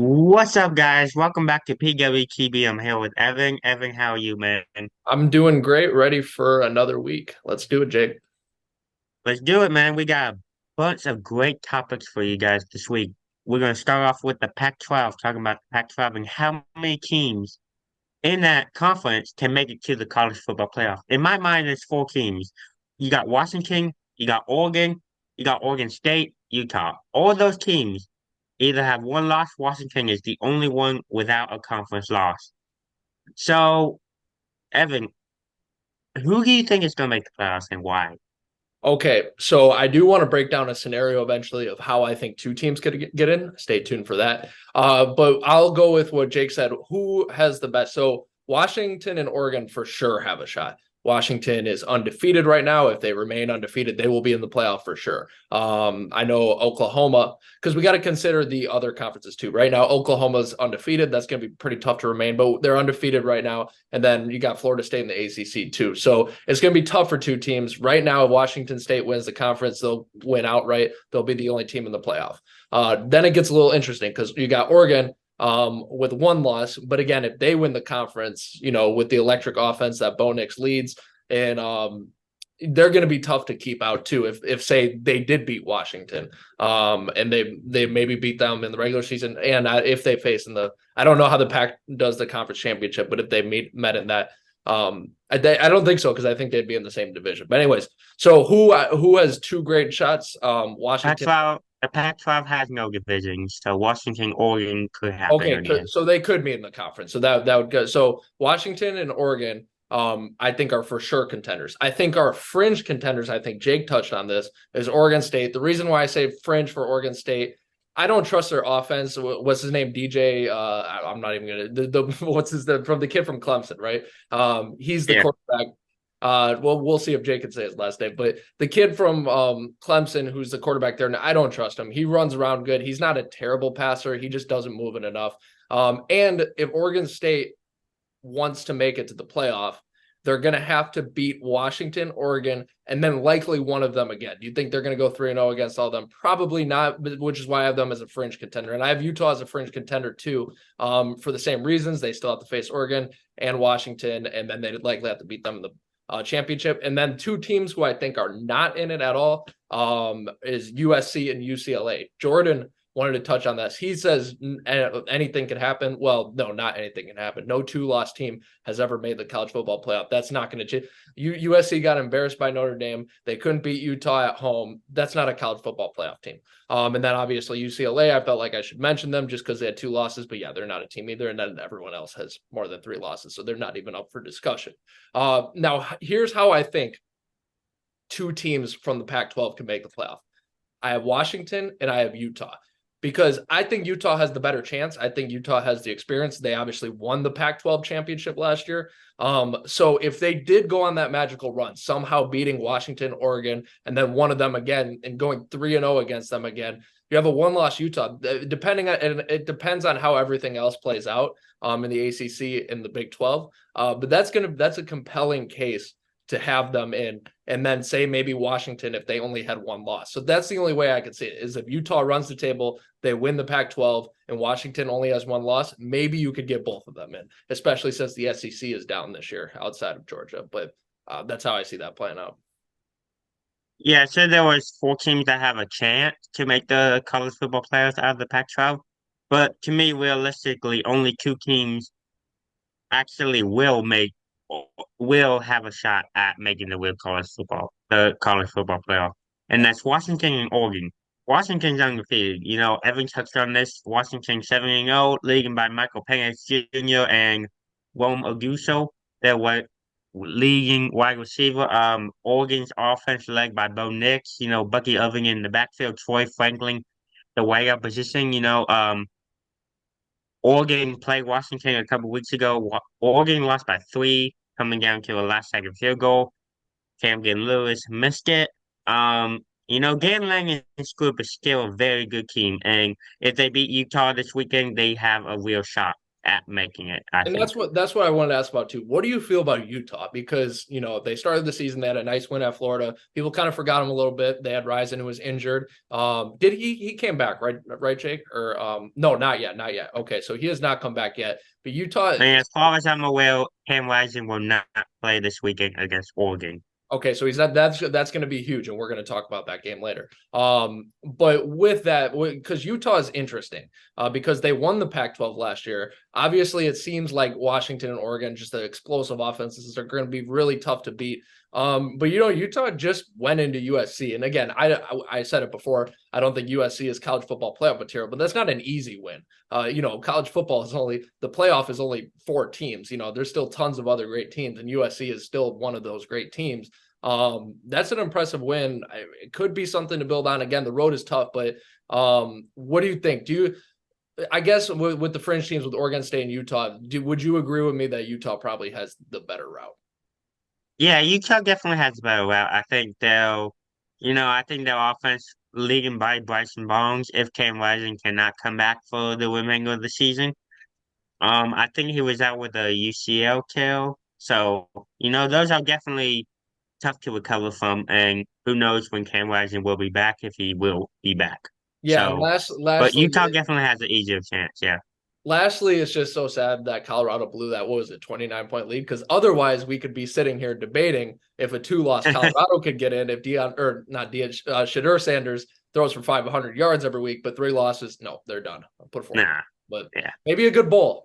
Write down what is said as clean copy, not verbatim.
What's up, guys? Welcome back to PWTB. I'm here with Evan. Evan, how are you, man? I'm doing great, ready for another week. Let's do it, Jake. Let's do it, man. We got a bunch of great topics for you guys this week. We're going to start off with the Pac-12, talking about the Pac-12 and how many teams in that conference can make it to the college football playoff. In my mind, there's four teams. You got Washington, you got Oregon, you got Oregon State, Utah. All those teams either have one loss. Washington is the only one without a conference loss. So, Evan, who do you think is going to make the playoffs and why? Okay, so I do want to break down a scenario eventually of how I think two teams could get in. Stay tuned for that. But I'll go with what Jake said. Who has the best? So Washington and Oregon for sure have a shot. Washington is undefeated right now. If they remain undefeated, they will be in the playoff for sure. I know Oklahoma, because we got to consider the other conferences too. Right now, Oklahoma's undefeated. That's going to be pretty tough to remain, but they're undefeated right now. And then you got Florida State in the ACC too. So it's going to be tough for two teams. Right now, if Washington State wins the conference, they'll win outright. They'll be the only team in the playoff. Then it gets a little interesting because you got Oregon with one loss. But again, if they win the conference, with the electric offense that Bo Nix leads, and they're going to be tough to keep out too. If say they did beat Washington, and they maybe beat them in the regular season, and if they face in the, I don't know how the Pac does the conference championship, but if they met in that, I don't think so because I think they'd be in the same division. But anyways, so who has two great shots? Washington. Pac-12, the Pac-12 has no divisions, so Washington, Oregon could happen Okay, again. so they could be in the conference. So that would go. So Washington and Oregon, I think are for sure contenders. I think our fringe contenders, I think Jake touched on this, is Oregon State. The reason why I say fringe for Oregon State, I don't trust their offense. What's his name? DJ. I'm not even gonna what's his from the kid from Clemson, right? He's the Yeah, quarterback. Well, we'll see if Jake can say his last name, but the kid from Clemson, who's the quarterback there, I don't trust him. He runs around good. He's not a terrible passer. He just doesn't move it enough. And if Oregon State wants to make it to the playoff, they're going to have to beat Washington, Oregon, and then likely one of them again. Do you think they're going to go 3-0 against all of them? Probably not, which is why I have them as a fringe contender. And I have Utah as a fringe contender too, for the same reasons. They still have to face Oregon and Washington, and then they'd likely have to beat them in the championship. And then two teams who I think are not in it at all is USC and UCLA. Jordan wanted to touch on this. He says anything can happen. Well, no, not anything can happen. No two-loss team has ever made the college football playoff. That's not going to change. USC got embarrassed by Notre Dame. They couldn't beat Utah at home. That's not a college football playoff team. And then obviously UCLA, I felt like I should mention them just because they had two losses. But yeah, they're not a team either. And then everyone else has more than three losses. So they're not even up for discussion. Now, here's how I think two teams from the Pac-12 can make the playoff. I have Washington and I have Utah because I think Utah has the better chance. I think Utah has the experience. They obviously won the Pac-12 championship last year. So if they did go on that magical run, somehow beating Washington, Oregon, and then one of them again and going 3-0 against them again, you have a one-loss Utah. Depending on, and it depends on how everything else plays out in the ACC and the Big 12. But that's a compelling case to have them in, and then say maybe Washington if they only had one loss. So that's the only way I could see it is if Utah runs the table, they win the Pac-12, and Washington only has one loss. Maybe you could get both of them in, especially since the SEC is down this year outside of Georgia. But that's how I see that playing out. yeah. So there was four teams that have a chance to make the college football playoffs out of the Pac-12, but to me, realistically, only two teams actually will have a shot at making the college football playoff, and that's Washington and Oregon. Washington's undefeated. You know, Evan touched on this. Washington 7-0, leading by Michael Penix Jr. and Rome Augusto. They're leading wide receiver. Oregon's offense led by Bo Nix. You know, Bucky Irving in the backfield, Troy Franklin, the wideout position. Oregon played Washington a couple weeks ago. Oregon lost by three, coming down to a last second field goal. Camden Lewis missed it. Dan Langen's group is still a very good team, and if they beat Utah this weekend, they have a real shot. at making it, I And think. that's what I wanted to ask about too. What do you feel about Utah? Because they started the season, they had a nice win at Florida. People kind of forgot him a little bit. They had Ryzen who was injured. Did he came back, right, Jake? Or no, not yet, not yet. Okay, so he has not come back yet. But Utah, And as far as I'm aware, Cam Rising will not play this weekend against Oregon. okay, so he's not that's going to be huge, and we're going to talk about that game later. But with that, because Utah is interesting, because they won the Pac-12 last year. Obviously, it seems like Washington and Oregon, just the explosive offenses, are going to be really tough to beat. But Utah just went into USC, and again, I said it before. I don't think USC is college football playoff material, but that's not an easy win. College football is only the playoff is only 4 teams. There's still tons of other great teams, and USC is still one of those great teams. That's an impressive win. It could be something to build on. Again, the road is tough, but what do you think? I guess with the fringe teams with Oregon State and Utah, would you agree with me that Utah probably has the better route? Yeah, Utah definitely has a better route. I think their offense leading by Bryson Barnes, if Cam Rising cannot come back for the remainder of the season. I think he was out with a UCL tear. So, those are definitely tough to recover from, and who knows when Cam Rising will be back, if he will be back. Yeah, and So, but lastly, Utah definitely has an easier chance, yeah. it's just so sad that Colorado blew that, what was it, 29-point lead? Because otherwise we could be sitting here debating if a 2-loss Colorado could get in, if Shedeur Sanders throws for 500 yards every week, but 3 losses, no, they're done. I'll put 4. Nah, But yeah. maybe a good bowl.